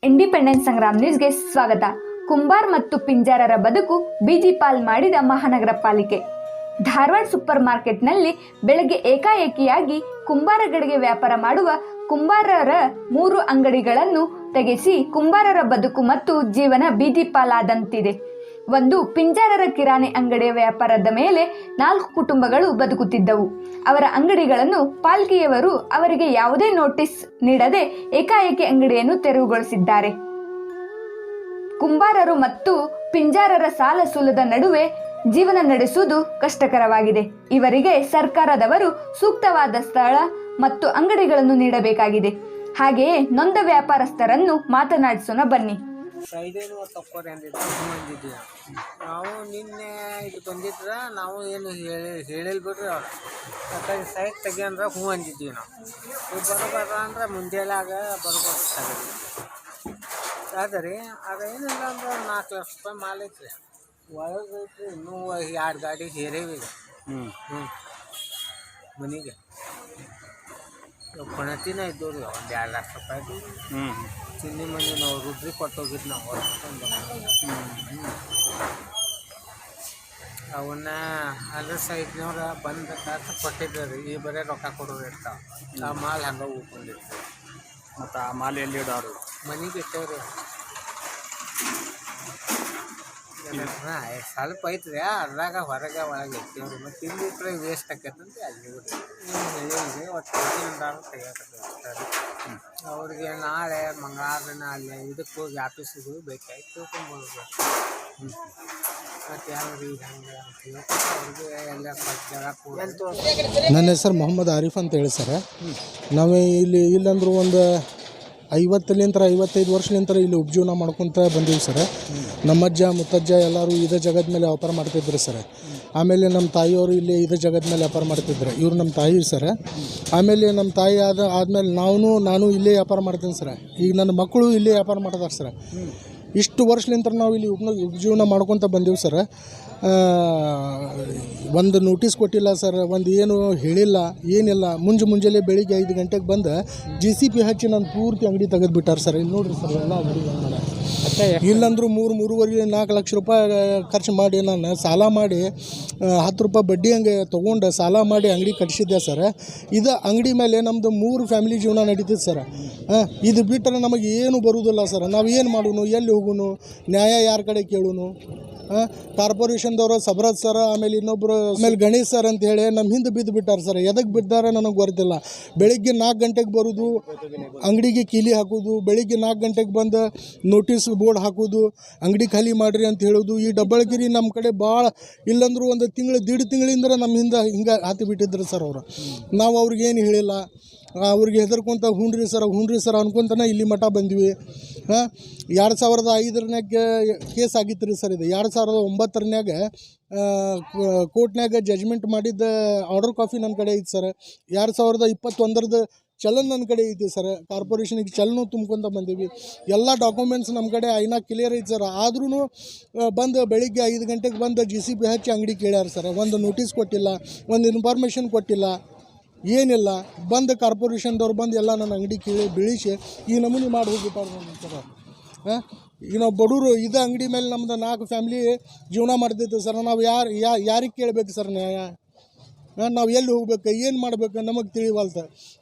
Independence Sangram ನ್ಯೂಸ್ಗೆ ಸ್ವಾಗತ. ಕುಂಬಾರ್ ಮತ್ತು ಪಿಂಜಾರರ ಬದುಕು ಬೀದಿಪಾಲ್ ಮಾಡಿದ ಮಹಾನಗರ ಪಾಲಿಕೆ. ಧಾರವಾಡ ಸೂಪರ್ ಮಾರ್ಕೆಟ್ನಲ್ಲಿ ಬೆಳಗ್ಗೆ ಏಕಾಏಕಿಯಾಗಿ ಕುಂಬಾರಗಳಿಗೆ ವ್ಯಾಪಾರ ಮಾಡುವ ಕುಂಬಾರರ 3 ಅಂಗಡಿಗಳನ್ನು ತೆಗೆಸಿ ಕುಂಬಾರರ ಬದುಕು ಮತ್ತು ಜೀವನ ಬೀದಿಪಾಲಾದಂತಿದೆ. ಒಂದು ಪಿಂಜಾರರ ಕಿರಾಣಿ ಅಂಗಡಿಯ ವ್ಯಾಪಾರದ ಮೇಲೆ 4 ಕುಟುಂಬಗಳು ಬದುಕುತ್ತಿದ್ದವು. ಅವರ ಅಂಗಡಿಗಳನ್ನು ಪಾಲಿಕೆಯವರು ಅವರಿಗೆ ಯಾವುದೇ ನೋಟಿಸ್ ನೀಡದೆ ಏಕಾಏಕಿ ಅಂಗಡಿಯನ್ನು ತೆರವುಗೊಳಿಸಿದ್ದಾರೆ. ಕುಂಬಾರರು ಮತ್ತು ಪಿಂಜಾರರ ಸಾಲ ಸೂಲದ ನಡುವೆ ಜೀವನ ನಡೆಸುವುದು ಕಷ್ಟಕರವಾಗಿದೆ. ಇವರಿಗೆ ಸರ್ಕಾರದವರು ಸೂಕ್ತವಾದ ಸ್ಥಳ ಮತ್ತು ಅಂಗಡಿಗಳನ್ನು ನೀಡಬೇಕಾಗಿದೆ. ಹಾಗೆಯೇ ನೊಂದ ವ್ಯಾಪಾರಸ್ಥರನ್ನು ಮಾತನಾಡಿಸೋಣ ಬನ್ನಿ. ಫ್ರೈಡೇನು ತಕ್ಕೋರಿ ಅಂದಿದ್ವಿ ನಾವು ನಿನ್ನೆ ಇದು ಬಂದಿದ್ರೆ ನಾವು ಏನು ಹೇಳಿಲ್ಲ ಬಿಡ್ರಿ ಅವ್ರು ಯಾಕಂದ್ರೆ ಸೈಟ್ ತೆಗಿ ಅಂದ್ರೆ ಹ್ಞೂ ಅಂದಿದ್ವಿ ನಾವು. ಬರೋಬರ ಅಂದ್ರೆ ಮುಂಜಾನಾಗ ಬರೋಬರ ತಗರಿ ಆದರೆ ಅದೇನಿಲ್ಲ ಅಂದ್ರೆ 4 ಲಕ್ಷ ರೂಪಾಯಿ ಮಾಲ್ ಐತ್ರಿ. ಒಳಗೆ ಐತ್ರಿ ಇನ್ನೂ 2 ಗಾಡಿ ಹೇರೇವಿ ಮನೆಗೆ ಪಣತಿನ ಇದ್ದವು ರೀ. ಒಂದು 2 ಲಕ್ಷ ರೂಪಾಯಿ ಚಿನ್ನಿ ಮನೆ ನಾವು ರುದ್ರಿ ಕೊಟ್ಟೋಗಿದ್ದು ನಾವು ಅವನ್ನ ಅದ್ರ ಸೈಡ್ನವ್ರ ಬಂದು ಕಾಸು ಕೊಟ್ಟಿದ್ರು ರೀ. ಈ ಬರೀ ರೊಕ್ಕ ಕೊಡೋರು ಇರ್ತಾವೆ. ಆ ಮಾಲ್ ಹಂಗೆ ಉಳ್ಕೊಂಡಿರ್ತೀವಿ. ಮತ್ತು ಆ ಮಾಲ್ ಎಲ್ಲಿ ಇಡೋರು ಮನೆಗೆ ಇಟ್ಟೇವ್ರಿ. ಹಾಂ ಸ್ವಲ್ಪ ಐತ್ರಿ ಅದ್ರಾಗ ಹೊರಗೆ ಒಳಗೆ ಇಟ್ಟೇವ್ರಿ. ಮತ್ತು ಇಲ್ಲಿ ಇಟ್ಟರೆ ವೇಸ್ಟ್ ಆಕೈತಂತ ಅಲ್ಲಿ ಹೇಳಿದ್ರಿ. ಒಟ್ಟು ತೆಗಿಯಕತ್ತಾರೆ ಅವ್ರಿಗೆ. ನಾಳೆ ಮಂಗಳವಾರನ ಅಲ್ಲಿ ಇದಕ್ಕೆ ಹೋಗಿ ಆಫೀಸಿಗೆ ಬೇಕಾಯ್ತು ತಿಳ್ಕೊಂಬೋದು. ಮತ್ತು ಯಾವ್ದು ಹಂಗೆ ಅವ್ರಿಗೆ ಎಲ್ಲ ಜಾಗ. ನನ್ನ ಹೆಸರು ಮೊಹಮ್ಮದ್ ಆರಿಫ್ ಅಂತ ಹೇಳಿ ಸರ್. ನಾವು ಇಲ್ಲಂದ್ರೂ ಒಂದು 50-55 ವರ್ಷಲಿಂದ ಇಲ್ಲಿ ಉಪಜೀವನ ಮಾಡ್ಕೊತ ಬಂದೀವಿ ಸರ್. ನಮ್ಮ ಅಜ್ಜ ಮುತ್ತಜ್ಜ ಎಲ್ಲರೂ ಇದೇ ಜಗದ ಮೇಲೆ ವ್ಯಾಪಾರ ಮಾಡ್ತಿದ್ರು ಸರ್. ಆಮೇಲೆ ನಮ್ಮ ತಾಯಿಯವರು ಇಲ್ಲಿ ಇದೇ ಜಗದ ಮೇಲೆ ವ್ಯಾಪಾರ ಮಾಡ್ತಿದ್ರು. ಇವ್ರು ನಮ್ಮ ತಾಯಿ ಸರ್. ಆಮೇಲೆ ನಮ್ಮ ತಾಯಿ ಆದಮೇಲೆ ನಾನು ಇಲ್ಲೇ ವ್ಯಾಪಾರ ಮಾಡ್ತೀನಿ ಸರ್. ಈಗ ನನ್ನ ಮಕ್ಕಳು ಇಲ್ಲೇ ವ್ಯಾಪಾರ ಮಾಡ್ತಾರೆ ಸರ್. ಇಷ್ಟು ವರ್ಷಲಿಂದ ನಾವು ಇಲ್ಲಿ ಉಪಜೀವನ ಮಾಡ್ಕೊತ ಬಂದೀವಿ ಸರ್. ಒಂದು ನೋಟಿಸ್ ಕೊಟ್ಟಿಲ್ಲ ಸರ್, ಒಂದು ಏನು ಹೇಳಿಲ್ಲ, ಏನಿಲ್ಲ. ಮುಂಜಾನೆ ಬೆಳಿಗ್ಗೆ 5 ಗಂಟೆಗೆ ಬಂದು JCB ಹಚ್ಚಿ ನಾನು ಪೂರ್ತಿ ಅಂಗಡಿ ತೆಗೆದುಬಿಟ್ಟಾರೆ ಸರ್. ಇಲ್ಲಿ ನೋಡಿರಿ ಸರ್, ಎಲ್ಲ ಅಂಗಡಿ ಇಲ್ಲಂದ್ರೂ 3-4 ಲಕ್ಷ ರೂಪಾಯಿ ಖರ್ಚು ಮಾಡಿ ನಾನು ಸಾಲ ಮಾಡಿ 10 ರೂಪಾಯಿ ಬಡ್ಡಿ ಹಂಗೆ ತೊಗೊಂಡು ಸಾಲ ಮಾಡಿ ಅಂಗಡಿ ಕಟ್ಟಿಸಿದ್ದೆ ಸರ್. ಇದು ಅಂಗಡಿ ಮೇಲೆ ನಮ್ಮದು 3 ಫ್ಯಾಮಿಲಿ ಜೀವನ ನಡೀತಿದೆ ಸರ್. ಇದು ಬಿಟ್ಟರೆ ನಮಗೆ ಏನು ಬರುವುದಿಲ್ಲ ಸರ್. ನಾವು ಏನು ಮಾಡೋನು, ಎಲ್ಲಿ ಹೋಗೋನು, ನ್ಯಾಯ ಯಾರ ಕಡೆ ಕೇಳೋನು? ಕಾರ್ಪೊರೇಷನ್ದವರು ಸಬ್ರಾಜ್ ಸರ್, ಆಮೇಲೆ ಇನ್ನೊಬ್ಬರು, ಆಮೇಲೆ ಗಣೇಶ್ ಸರ್ ಅಂತ ಹೇಳಿ ನಮ್ಮ ಹಿಂದೆ ಬಿದ್ದು ಬಿಟ್ಟಾರೆ ಸರ್. ಎದಕ್ಕೆ ಬಿದ್ದಾರೆ ನನಗೆ ಗೊತ್ತಿಲ್ಲ. ಬೆಳಿಗ್ಗೆ 4 ಗಂಟೆಗೆ ಬರೋದು, ಅಂಗಡಿಗೆ ಕೀಲಿ ಹಾಕೋದು, ಬೆಳಿಗ್ಗೆ 4 ಗಂಟೆಗೆ ಬಂದು ನೋಟಿಸ್ ಬೋರ್ಡ್ ಹಾಕೋದು, ಅಂಗಡಿ ಖಾಲಿ ಮಾಡಿರಿ ಅಂತ ಹೇಳೋದು. ಈ ಡಬ್ಬಳಗಿರಿ ನಮ್ಮ ಕಡೆ ಭಾಳ ಇಲ್ಲಂದ್ರೂ 1 ತಿಂಗಳು 1.5 ತಿಂಗಳಿಂದ ನಮ್ಮ ಹಿಂದೆ ಹಿಂಗೆ ಹಾಕಿ ಬಿಟ್ಟಿದ್ರು ಸರ್ ಅವರು. ನಾವು ಅವ್ರಿಗೇನು ಹೇಳಿಲ್ಲ. ಅವ್ರಿಗೆ ಹೆದರ್ಕೊಂತ ಹ್ಞೂ ರೀ ಸರ್ ಅನ್ಕೊಂತಾನೆ ಇಲ್ಲಿ ಮಠ ಬಂದ್ವಿ. 2005 ಕೇಸ್ ಆಗಿತ್ತು ರೀ ಸರ್. ಇದು 2009 ಕೋರ್ಟ್ನಾಗ ಜಜ್ಮೆಂಟ್ ಮಾಡಿದ್ದ ಆರ್ಡರ್ ಕಾಪಿ ನನ್ನ ಕಡೆ ಐತಿ ಸರ್. 2021 ಚಲನ್ ನನ್ನ ಕಡೆ ಐತಿ ಸರ್. ಕಾರ್ಪೊರೇಷನಿಗೆ ಚಲನೂ ತುಂಬ್ಕೊತ ಬಂದೀವಿ. ಎಲ್ಲ ಡಾಕ್ಯುಮೆಂಟ್ಸ್ ನಮ್ಮ ಕಡೆ ಐನಾ ಕ್ಲಿಯರ್ ಐತಿ ಸರ್. ಆದ್ರೂ ಬಂದು ಬೆಳಿಗ್ಗೆ 5 ಗಂಟೆಗೆ ಬಂದು JCB ಹಚ್ಚಿ ಅಂಗಡಿ ಕೇಳ್ಯಾರ ಸರ್. ಒಂದು ನೋಟಿಸ್ ಕೊಟ್ಟಿಲ್ಲ, ಒಂದು ಇನ್ಫಾರ್ಮೇಷನ್ ಕೊಟ್ಟಿಲ್ಲ, ಏನಿಲ್ಲ. ಬಂದು ಕಾರ್ಪೊರೇಷನ್ದವ್ರು ಬಂದು ಎಲ್ಲ ನನ್ನ ಅಂಗಡಿ ಬೀಳಿಸಿ ಈ ನಮೂನಿ ಮಾಡಿ ಹೋಗ್ಬಿಟ್ಟಾರೆ ಸರ್. ಈಗ ನಾವು ಬಡವರು ಇದು ಅಂಗಡಿ ಮೇಲೆ ನಮ್ದು 4 ಫ್ಯಾಮ್ಲಿ ಜೀವನ ಮಾಡ್ತಿದ್ದೆ ಸರ್. ನಾವು ಯಾರಿಗೆ ಕೇಳಬೇಕು ಸರ್ ನ್ಯಾಯ? ನಾವು ಎಲ್ಲಿ ಹೋಗ್ಬೇಕು, ಏನು ಮಾಡ್ಬೇಕು ನಮಗೆ ತಿಳಿವಲ್ತ.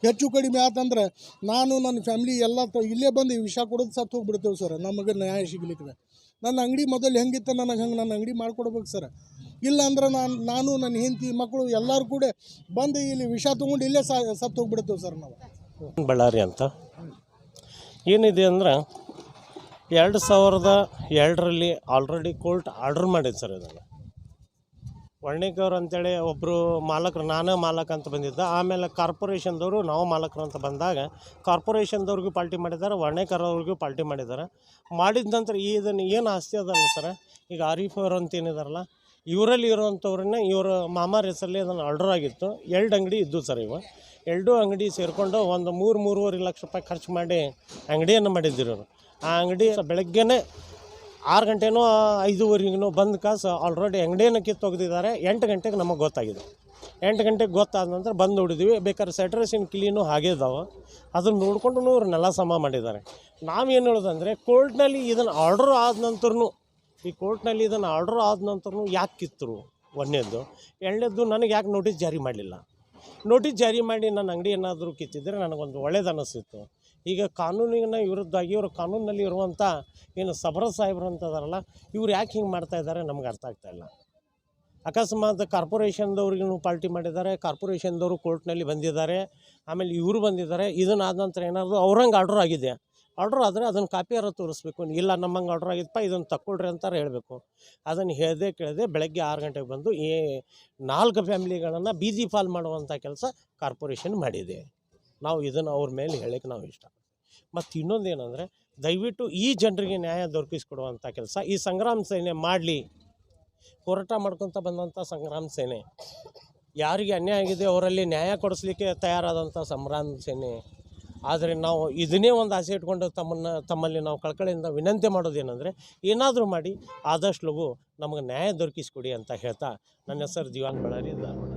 ಹೆಚ್ಚು ಕಡಿಮೆ ಆತಂದ್ರೆ ನಾನು ನನ್ನ ಫ್ಯಾಮ್ಲಿ ಎಲ್ಲ ಇಲ್ಲೇ ಬಂದು ವಿಷ ಕೊಡೋದು ಸತ್ತು ಹೋಗ್ಬಿಡ್ತೇವೆ ಸರ್. ನಮಗೆ ನ್ಯಾಯ ಸಿಗ್ಲಿಕ್ಕೆ ನನ್ನ ಅಂಗಡಿ ಮೊದಲು ಹೆಂಗಿತ್ತು ನನಗೆ ಹಂಗೆ ನನ್ನ ಅಂಗಡಿ ಮಾಡಿಕೊಡ್ಬೇಕು ಸರ್. ಇಲ್ಲ ಅಂದ್ರೆ ನಾನು ನನ್ನ ಹೆಂಡತಿ ಮಕ್ಕಳು ಎಲ್ಲರೂ ಕೂಡ ಬಂದು ಇಲ್ಲಿ ವಿಷ ತೊಗೊಂಡು ಇಲ್ಲೇ ಸತ್ತು ಹೋಗ್ಬಿಡ್ತೇವೆ ಸರ್ ನಾವು. ಬಳ್ಳಾರಿ ಅಂತ ಏನಿದೆ ಅಂದ್ರೆ 2002ರಲ್ಲಿ ಆಲ್ರೆಡಿ ಕೋರ್ಟ್ ಆರ್ಡ್ರ್ ಮಾಡಿದ್ದು ಸರ್. ಇದನ್ನು ವರ್ಣಿಕವ್ರು ಅಂತೇಳಿ ಒಬ್ಬರು ಮಾಲಕರು, ನಾನೇ ಮಾಲಕ ಅಂತ ಬಂದಿದ್ದ. ಆಮೇಲೆ ಕಾರ್ಪೊರೇಷನ್ದವರು ನಾವು ಮಾಲಕರು ಅಂತ ಬಂದಾಗ ಕಾರ್ಪೊರೇಷನ್ದವ್ರಿಗೂ ಪಾಲ್ಟಿ ಮಾಡಿದ್ದಾರೆ, ವರ್ಣಿಕರ್ ಅವ್ರಿಗೂ ಪಾಲ್ಟಿ ಮಾಡಿದ್ದಾರೆ. ಮಾಡಿದ ನಂತರ ಇದನ್ನು ಏನು ಆಸ್ತಿ ಅದಲ್ಲ ಸರ್, ಈಗ ಆರಿಫ್ ಅವರು ಅಂತ ಏನಿದಾರಲ್ಲ ಇವರಲ್ಲಿ ಇರೋವಂಥವ್ರನ್ನ ಇವ್ರ ಮಾಮಾರ ಹೆಸರಲ್ಲಿ ಅದನ್ನು ಆರ್ಡರ್ ಆಗಿತ್ತು. 2 ಅಂಗಡಿ ಇದ್ದು ಸರ್. ಇವು 2 ಅಂಗಡಿ ಸೇರಿಕೊಂಡು ಒಂದು 3-3.5 ಲಕ್ಷ ರೂಪಾಯಿ ಖರ್ಚು ಮಾಡಿ ಅಂಗಡಿಯನ್ನು ಮಾಡಿದ್ದಿರು. ಆ ಅಂಗಡಿ ಬೆಳಗ್ಗೆನೇ 6 ಗಂಟೆನೋ 5:15 ಬಂದು ಕಾಸು ಆಲ್ರೆಡಿ ಅಂಗಡಿಯನ್ನು ಕಿತ್ತೊಗೆದಿದ್ದಾರೆ. 8 ಗಂಟೆಗೆ ನಮಗೆ ಗೊತ್ತಾಗಿದೆ. 8 ಗಂಟೆಗೆ ಗೊತ್ತಾದ ನಂತರ ಬಂದು ನೋಡಿದ್ವಿ. ಬೇಕಾದ್ರೆ ಸೆಟ್ರೇಸಿನ್ ಕ್ಲೀನು ಹಾಗೇ ಇದಾವೆ, ಅದನ್ನು ನೋಡಿಕೊಂಡು ಇವ್ರನ್ನೆಲ್ಲ ಸಮ ಮಾಡಿದ್ದಾರೆ. ನಾವೇನು ಹೇಳೋದಂದರೆ ಕೋರ್ಟ್ನಲ್ಲಿ ಇದನ್ನು ಆರ್ಡ್ರ್ ಆದ ನಂತರನೂ ಯಾಕೆ ಕಿತ್ತರು ಒಂದನೇದ್ದು. 2ನೇದ್ದು ನನಗೆ ಯಾಕೆ ನೋಟಿಸ್ ಜಾರಿ ಮಾಡಲಿಲ್ಲ. ನೋಟಿಸ್ ಜಾರಿ ಮಾಡಿ ನನ್ನ ಅಂಗಡಿ ಏನಾದರೂ ಕಿತ್ತಿದ್ರೆ ನನಗೊಂದು ಒಳ್ಳೇದು ಅನ್ನಿಸ್ತಿತ್ತು. ಈಗ ಕಾನೂನಿನ ವಿರುದ್ಧವಾಗಿ ಇವರು ಕಾನೂನಲ್ಲಿ ಇರುವಂಥ ಏನು ಸಬರ ಸಾಹೇಬ್ರು ಅಂತದಾರಲ್ಲ, ಇವ್ರು ಯಾಕೆ ಹಿಂಗೆ ಮಾಡ್ತಾಯಿದ್ದಾರೆ ನಮ್ಗೆ ಅರ್ಥ ಆಗ್ತಾಯಿಲ್ಲ. ಅಕಸ್ಮಾತ್ ಕಾರ್ಪೊರೇಷನ್ದವ್ರಿಗೂ ಪಾರ್ಟಿ ಮಾಡಿದ್ದಾರೆ, ಕಾರ್ಪೊರೇಷನ್ದವರು ಕೋರ್ಟ್ನಲ್ಲಿ ಬಂದಿದ್ದಾರೆ, ಆಮೇಲೆ ಇವರು ಬಂದಿದ್ದಾರೆ. ಇದನ್ನಾದ ನಂತರ ಏನಾದರೂ ಅವ್ರಂಗೆ ಆರ್ಡ್ರ್ ಆಗಿದೆ, ಆರ್ಡ್ರ್ ಆದರೆ ಅದನ್ನು ಕಾಪಿಯಾರ ತೋರಿಸ್ಬೇಕು. ಇಲ್ಲ ನಮ್ಮಂಗೆ ಆರ್ಡ್ರ್ ಆಗಿದ್ದಪ್ಪ ಇದನ್ನು ತಕ್ಕೊಳ್ರಿ ಅಂತಾರೆ ಹೇಳಬೇಕು. ಅದನ್ನು ಕೇಳದೆ ಬೆಳಗ್ಗೆ 6 ಗಂಟೆಗೆ ಬಂದು 4 ಫ್ಯಾಮಿಲಿಗಳನ್ನು ಬೀದಿ ಪಾಲ್ ಮಾಡುವಂಥ ಕೆಲಸ ಕಾರ್ಪೊರೇಷನ್ ಮಾಡಿದೆ. ನಾವು ಇದನ್ನು ಅವ್ರ ಮೇಲೆ ಹೇಳಕ್ಕೆ ನಾವು ಇಷ್ಟ. ಮತ್ತು ಇನ್ನೊಂದೇನೆಂದರೆ ದಯವಿಟ್ಟು ಈ ಜನರಿಗೆ ನ್ಯಾಯ ದೊರಕಿಸ್ಕೊಡುವಂಥ ಕೆಲಸ ಈ ಸಂಗ್ರಾಮ ಸೇನೆ ಮಾಡಲಿ. ಹೋರಾಟ ಮಾಡ್ಕೊತ ಬಂದಂಥ ಸಂಗ್ರಾಮ ಸೇನೆ, ಯಾರಿಗೆ ಅನ್ಯಾಯ ಆಗಿದೆ ಅವರಲ್ಲಿ ನ್ಯಾಯ ಕೊಡಿಸ್ಲಿಕ್ಕೆ ತಯಾರಾದಂಥ ಸಂಗ್ರಾಮ ಸೇನೆ. ಆದರೆ ನಾವು ಇದನ್ನೇ ಒಂದು ಆಸೆ ಇಟ್ಕೊಂಡು ತಮ್ಮಲ್ಲಿ ನಾವು ಕಳಕಳಿಯಿಂದ ವಿನಂತಿ ಮಾಡೋದೇನೆಂದರೆ ಏನಾದರೂ ಮಾಡಿ ಆದಷ್ಟು ಲಘು ನಮಗೆ ನ್ಯಾಯ ದೊರಕಿಸ್ಕೊಡಿ ಅಂತ ಹೇಳ್ತಾ ನನ್ನ ಹೆಸರು ದಿವಾನ್ ಬಳ್ಳಾರಿ ಧಾರವಾಡ.